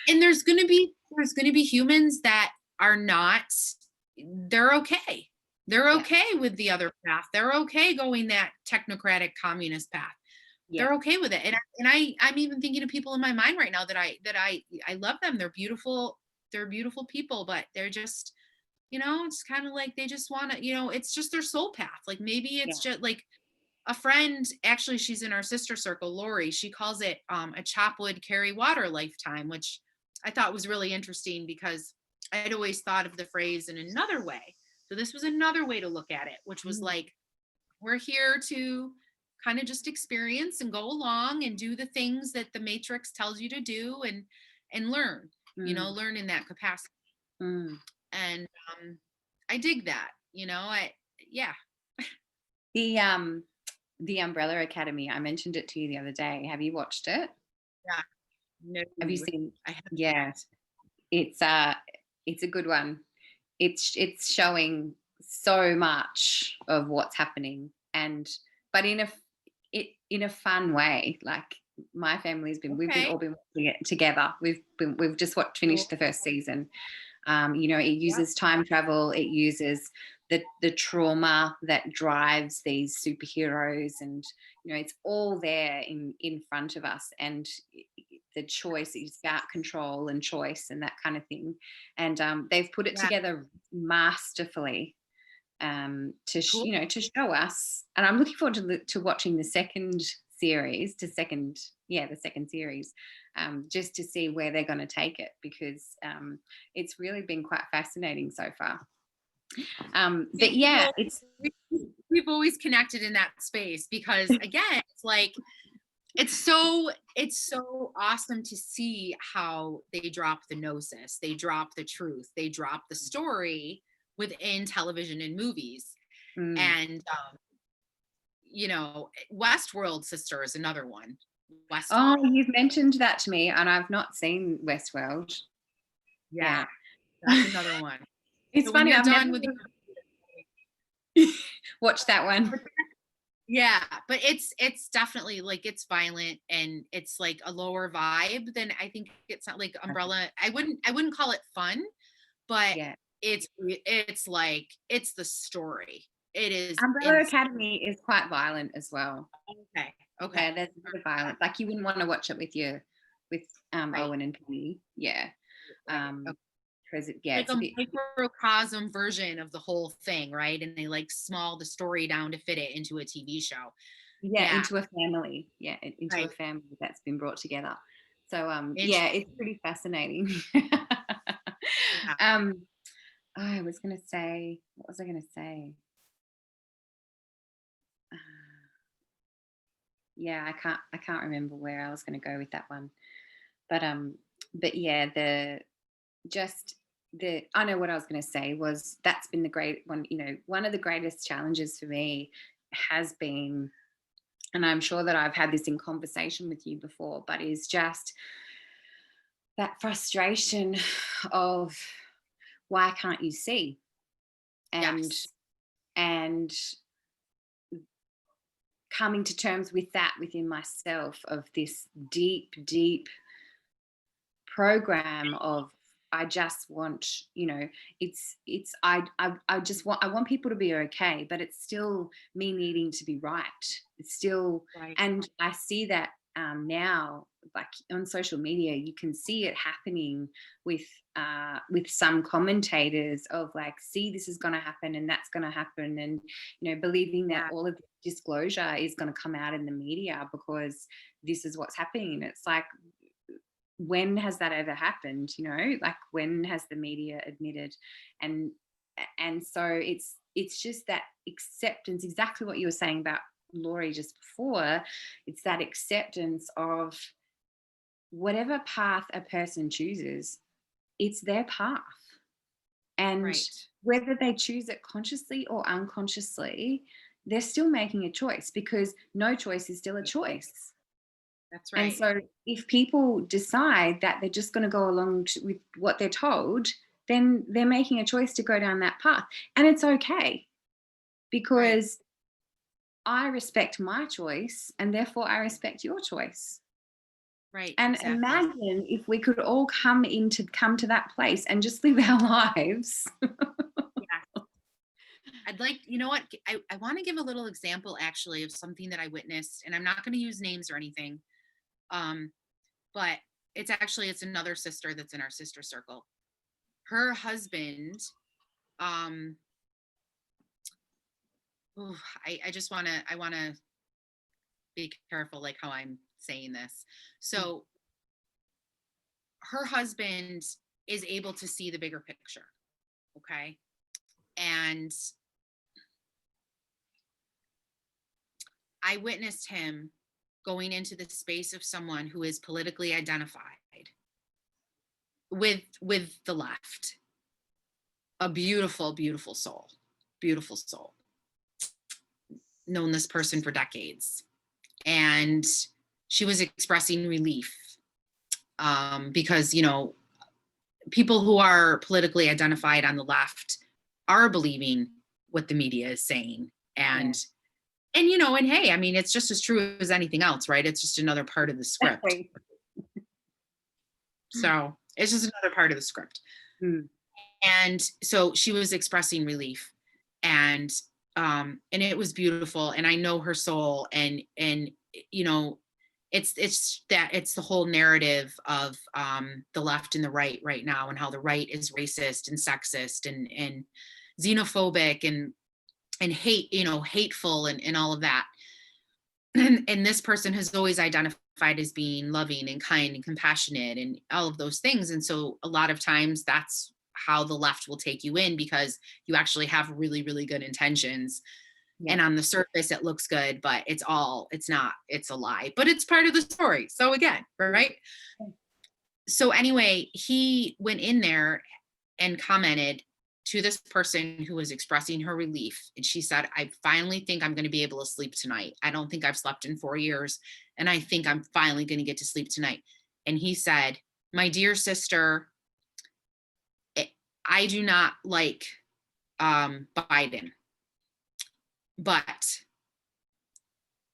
there's gonna be humans that are not, they're okay. They're Yeah. okay with the other path. They're okay going that technocratic communist path. Yeah. They're okay with it. I'm even thinking of people in my mind right now that I love them. They're beautiful. They're beautiful people, but they're just, it's kind of like they just want to, it's just their soul path. Like maybe Yeah. it's just like a friend, actually, she's in our sister circle, Lori. She calls it a chop wood, carry water lifetime, which I thought was really interesting because I had always thought of the phrase in another way. So this was another way to look at it, which was Mm, like, we're here to kind of just experience and go along and do the things that the matrix tells you to do and learn, mm, learn in that capacity. mm. And I dig that, yeah. The the Umbrella Academy, I mentioned it to you the other day. Have you watched it? Yeah. No, Have you seen? I have Yeah, not. it's it's a good one. It's showing so much of what's happening, and but in a fun way. Like, my family's been we've been Okay. all been watching it together. We've just Cool. finished the first season. It Yeah. uses time travel. It uses the trauma that drives these superheroes, and it's all there in front of us. And the choice is about control and choice and that kind of thing. And they've put it Yeah. together masterfully, Cool. to show us. And I'm looking forward to watching the second series, the second series, just to see where they're going to take it, because it's really been quite fascinating so far. But See, yeah, it's we've always connected in that space because again, it's like it's so awesome to see how they drop the gnosis, they drop the truth, they drop the story within television and movies. mm. And Westworld Sister is another one. Oh, Westworld. you've mentioned that to me, and I've not seen Westworld. Yeah, Yeah. that's another one. It's So when funny, you're I've never done with watched that one. yeah, but it's definitely like it's violent and it's like a lower vibe than I think it's not like Umbrella. I wouldn't call it fun, but Yeah. it's like it's the story. it is Umbrella insane. Academy is quite violent as well. Okay. Okay. Yeah, there's a bit of violence. Like you wouldn't want to watch it with Right. Owen and Penny. Yeah. Right. Okay. Because yeah, Like it's a a bit, microcosm version of the whole thing, right? And they like small the story down to fit it into a TV show. yeah, Yeah. into a family. Yeah, into a Right. family that's been brought together. So yeah, Interesting. it's pretty fascinating. Yeah. um I was gonna say, what was I gonna say? Uh, yeah, I can't remember where I was gonna go with that one. But yeah, the just the I know what I was gonna say was that's been the great one, one of the greatest challenges for me has been, and I'm sure that I've had this in conversation with you before, but is just that frustration of why can't you see? And Yes. and coming to terms with that within myself, of this deep, deep program of I just want, it's I just want people to be okay, but it's still me needing to be right. It's still, Right. and I see that now, like on social media, you can see it happening with some commentators of like, see, this is going to happen and that's going to happen, and believing that Yeah. all of the disclosure is going to come out in the media because this is what's happening. And it's like, when has that ever happened? Like, when has the media admitted? And and so it's just that acceptance, exactly what you were saying about Laurie just before. It's that acceptance of whatever path a person chooses, it's their path. And Right. whether they choose it consciously or unconsciously, they're still making a choice, because no choice is still a choice. That's And right. so if people decide that they're just going to go along with what they're told, then they're making a choice to go down that path. And it's okay, Right. because I respect my choice and therefore I respect your choice. Right. And Exactly. imagine if we could all come to that place and just live our lives. Yeah. I'd like, you know what? I want to give a little example actually of something that I witnessed, and I'm not going to use names or anything. Um, but it's another sister that's in our sister circle. Her husband, um, ooh, I just I want to be careful like how I'm saying this. So her husband is able to see the bigger picture. Okay. And I witnessed him going into the space of someone who is politically identified with the left. A beautiful, beautiful soul. Beautiful soul. Known this person for decades. And she was expressing relief because, people who are politically identified on the left are believing what the media is saying. Yeah, And hey, I mean, it's just as true as anything else, right? It's just another part of the script. exactly. So it's just another part of the script. Mm. And so she was expressing relief, and it was beautiful, and I know her soul, and you know it's the whole narrative of the left and the right now, and how the right is racist and sexist and xenophobic and hateful and all of that. And this person has always identified as being loving and kind and compassionate and all of those things. And so a lot of times that's how the left will take you in, because you actually have really, really good intentions. Yeah. And on the surface, it looks good, but it's not, it's a lie, but it's part of the story. So again, right? So anyway, he went in there and commented to this person who was expressing her relief. And she said, I finally think I'm going to be able to sleep tonight. I don't think I've slept in 4 years. And I think I'm finally going to get to sleep tonight. And he said, my dear sister, I do not like Biden, but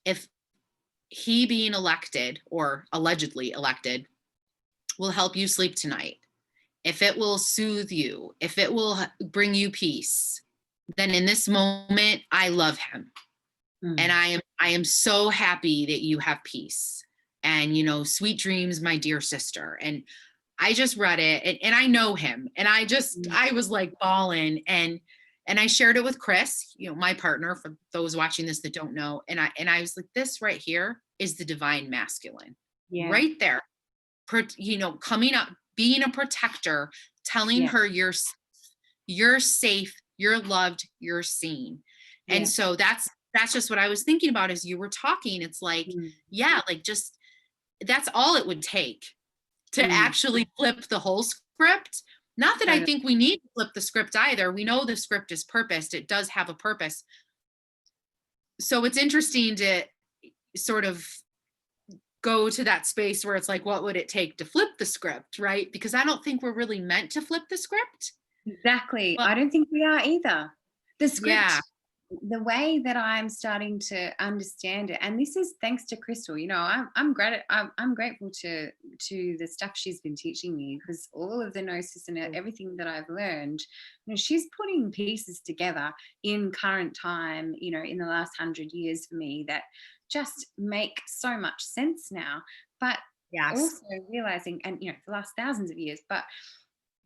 if he being elected or allegedly elected will help you sleep tonight, if it will soothe you, if it will bring you peace, then in this moment, I love him. And Mm. I am so happy that you have peace. And, sweet dreams, my dear sister. And I just read it, and I know him. And Mm. I was like bawling, and I shared it with Chris, my partner, for those watching this that don't know. And I was like, this right here is the divine masculine Yeah. right there. Coming up, being a protector, telling Yeah. her you're safe, you're loved, you're seen. And Yeah. so that's just what I was thinking about as you were talking. It's like, Mm. yeah, like, just that's all it would take to Mm. actually flip the whole script. Not that I Totally. think we need to flip the script either. We know the script is purposed. It does have a purpose. So it's interesting to sort of go to that space where it's like, what would it take to flip the script, right? Because I don't think we're really meant to flip the script. Exactly. But I don't think we are either. The yeah, script, the way that I'm starting to understand it, and this is thanks to Crystal. I'm grateful to the stuff she's been teaching me, because all of the gnosis and everything that I've learned, she's putting pieces together in current time, in the last 100 years for me, that just make so much sense now. But yes, also realizing, and the last thousands of years, but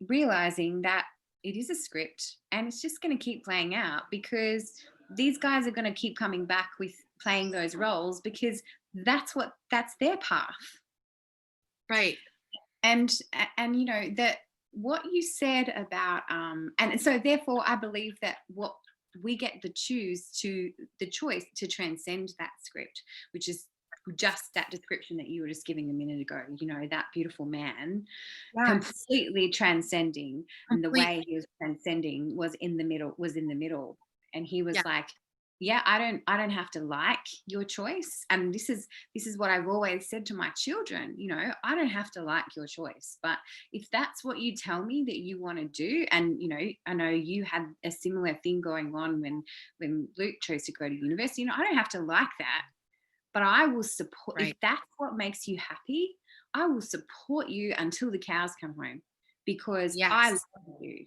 realizing that it is a script and it's just going to keep playing out, because these guys are going to keep coming back with playing those roles, because that's their path. right. And that what you said about and so therefore I believe that what we get the choose to the choice to transcend that script, which is just that description that you were just giving a minute ago, that beautiful man Yes, completely transcending. And the completely. way he was transcending was in the middle, and he was Yeah, like, yeah, I don't have to like your choice. And this is what I've always said to my children, I don't have to like your choice, but if that's what you tell me that you want to do, and I know you had a similar thing going on when Luke chose to go to university, I don't have to like that, but I will support. If right. that's what makes you happy, I will support you until the cows come home, because I Yes, love you.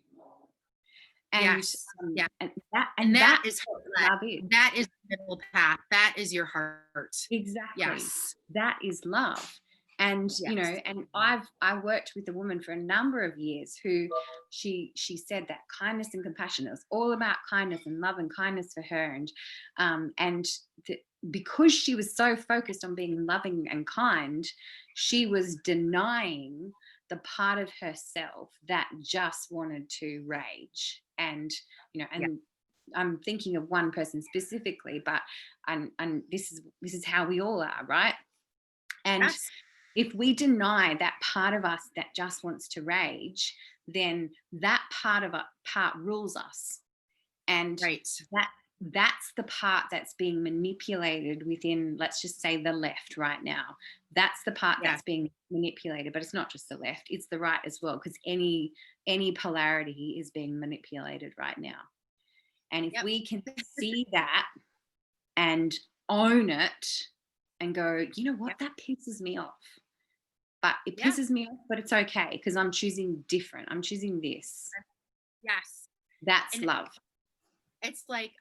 And yes, um, yeah. and that And and that that's is what led. love is. That is the middle path. That is your heart. Exactly. Yes, That is love. And yes, and I worked with a woman for a number of years who she said that kindness and compassion, it was all about kindness and love and kindness for her. And because she was so focused on being loving and kind, she was denying the part of herself that just wanted to rage. And yeah, and I'm thinking of one person specifically, but and this is how we all are, right? And yes, if we deny that part of us that just wants to rage, then that part rules us. And right. that that's the part that's being manipulated within, let's just say, the left right now. That's the part Yeah, that's being manipulated, but it's not just the left, it's the right as well, because any polarity is being manipulated right now. And if yep, we can see that and own it and go, you know what, yep, that pisses me off. But it yeah. pisses me off, but it's okay, because I'm choosing different. I'm choosing this. Yes. That's And love. it's like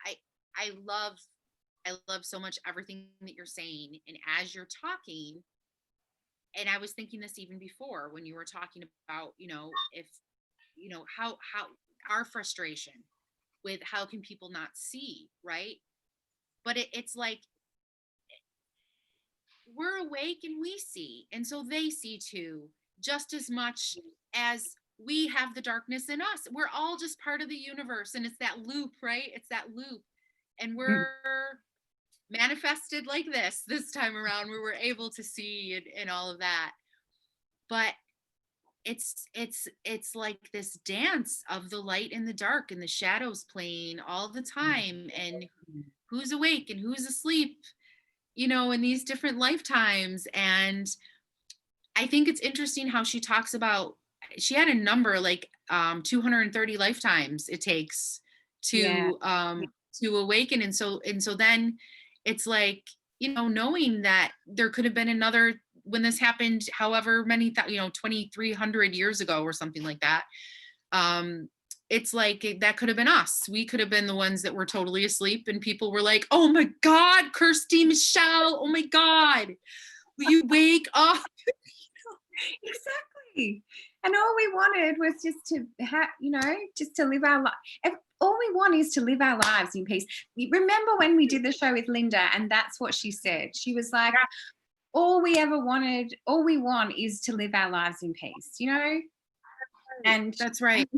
I love so much everything that you're saying. And as you're talking, and I was thinking this even before when you were talking about, if how our frustration with how can people not see, right? But it's like we're awake and we see, and so they see too, just as much as we have the darkness in us. We're all just part of the universe, and it's that loop, right? It's that loop. And Mm. we're manifested like this time around, where we're able to see, and all of that. But it's like this dance of the light and the dark and the shadows playing all the time, and who's awake and who's asleep, in these different lifetimes. And I think it's interesting how she talks about, she had a number like 230 lifetimes it takes Yeah. to awaken. And so then it's like, knowing that there could have been another, when this happened, however many 2300 years ago or something like that. it's like that could have been us. We could have been the ones that were totally asleep, and people were like, "Oh my God, Kirsty, Michelle, oh my God, will you wake up?" Exactly. And all we wanted was just to have, just to live our life. All we want is to live our lives in peace. You remember when we did the show with Linda, and that's what she said. She was like, all we want is to live our lives in peace, And That's right.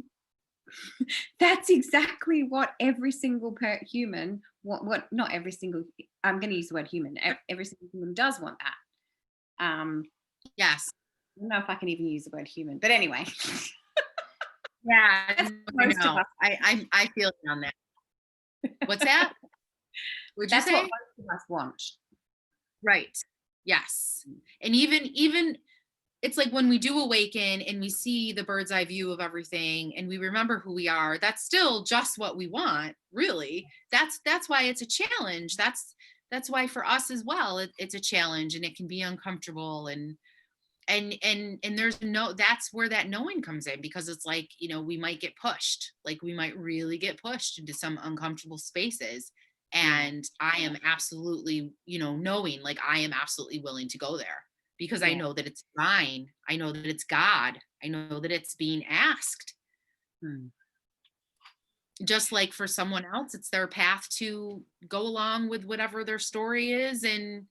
that's exactly what every single human, what not every single, I'm going to use the word human, every single human does want that. Yes. I don't know if I can even use the word human, but anyway. Yeah, That's I most of know. us. I feel you on that. What's that? What'd you That's say? what most of us want. Right. Yes. And even it's like when we do awaken and we see the bird's eye view of everything and we remember who we are, that's still just what we want, really. That's why it's a challenge. That's why for us as well, it's a challenge, and it can be uncomfortable, and there's no, that's where that knowing comes in, because it's like, we might get pushed, like we might really get pushed into some uncomfortable spaces, and I am absolutely, knowing, like I am absolutely willing to go there, because I know that it's mine, I know that it's God, I know that it's being asked. Just like for someone else, it's their path to go along with whatever their story is, and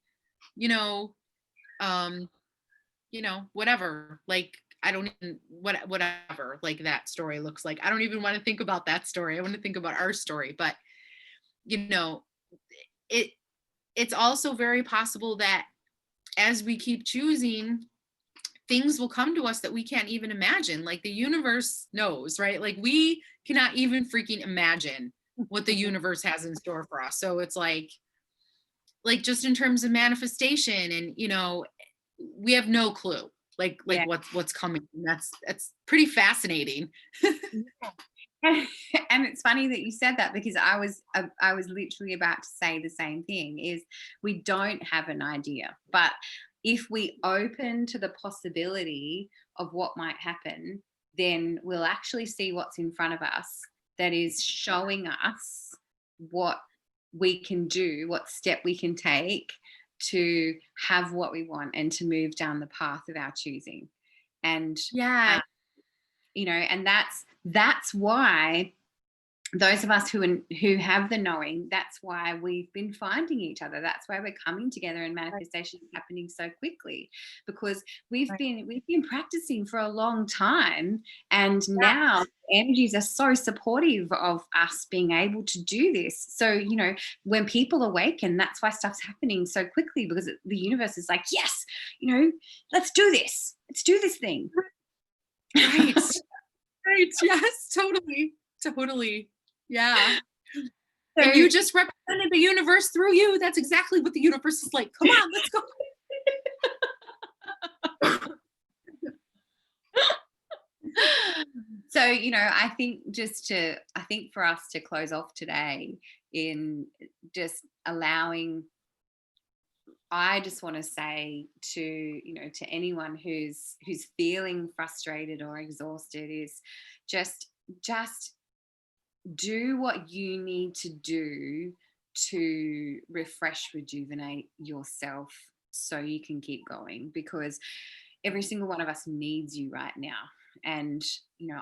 you know um whatever, like I don't even, whatever like that story looks like, I don't even want to think about that story, I want to think about our story. But you know it it's also very possible that as we keep choosing, things will come to us that we can't even imagine. Like the universe knows, right? Like we cannot even freaking imagine what the universe has in store for us. So it's like just in terms of manifestation, and we have no clue, like what's coming. And that's pretty fascinating. And it's funny that you said that, because I was literally about to say the same thing. Is we don't have an idea, but if we open to the possibility of what might happen, then we'll actually see what's in front of us that is showing us what we can do, what step we can take to have what we want and to move down the path of our choosing. And Yeah. and that's why those of us who have the knowing, that's why we've been finding each other. That's why we're coming together, and manifestation is happening so quickly, because we've been practicing for a long time, and now energies are so supportive of us being able to do this. So when people awaken, that's why stuff's happening so quickly, because the universe is like, yes, let's do this thing. Right. Right. Yes, totally. Yeah. So, and you just represented the universe through you. That's exactly what the universe is like. Come on, let's go. So, I think for us to close off today, in just allowing, I just want to say to anyone who's feeling frustrated or exhausted, is just do what you need to do to refresh, rejuvenate yourself, so you can keep going, because every single one of us needs you right now. And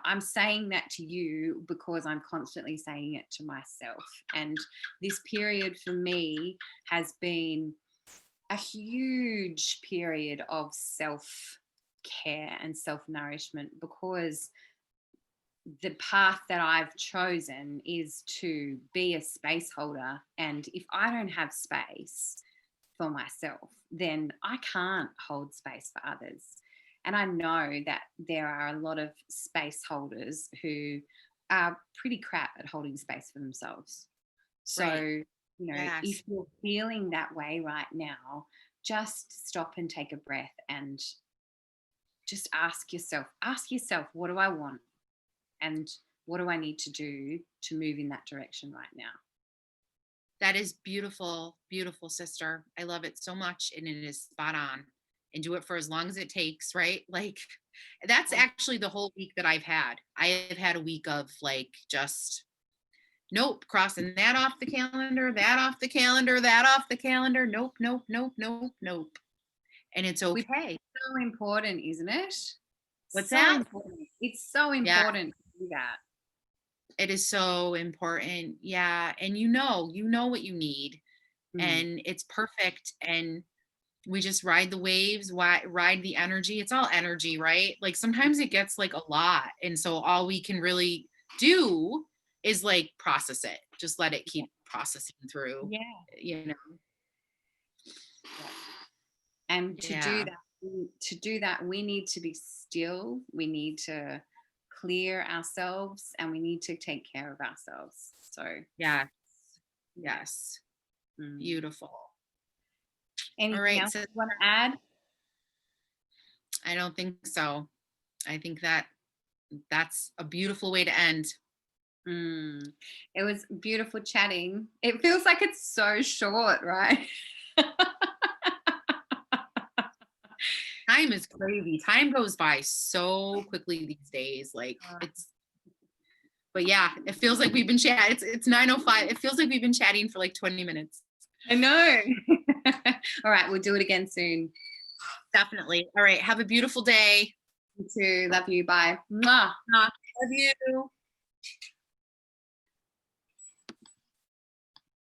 I'm saying that to you because I'm constantly saying it to myself. And this period for me has been a huge period of self-care and self-nourishment, because the path that I've chosen is to be a space holder. And if I don't have space for myself, then I can't hold space for others. And I know that there are a lot of space holders who are pretty crap at holding space for themselves. So, Right. Yes. if you're feeling that way right now, just stop and take a breath, and just ask yourself, what do I want? And what do I need to do to move in that direction right now? That is beautiful, beautiful, sister. I love it so much, and it is spot on. and do it for as long as it takes, right? Like that's actually the whole week that I've had. I have had a week of like just nope, crossing that off the calendar, that off the calendar, that off the calendar. Nope, nope, nope, nope, nope. And it's Which okay. is so important, isn't it? What's So that? important. It's so Yeah, important to do that. it is so important. Yeah. And you know what you need, Mm. and it's perfect. And we just ride the waves, ride the energy. It's all energy, right? Like sometimes it gets like a lot. And so all we can really do is like process it. Just let it keep processing through, Yeah. you know? And Yeah. to do that, we need to be still. We need to clear ourselves, and we need to take care of ourselves. So, Yes. Yes. mm. Beautiful. All Anything right. else So you want to add? I don't think so. I think that that's a beautiful way to end. Mm. It was beautiful chatting. It feels like it's so short, right? Time is crazy. Time goes by so quickly these days. Like it's, but yeah, it feels like we've been chatting. It's 9:05. It feels like we've been chatting for like 20 minutes. I know. All right, we'll do it again soon. Definitely. All right. Have a beautiful day. You too. Love you. Bye. Mwah. Love you.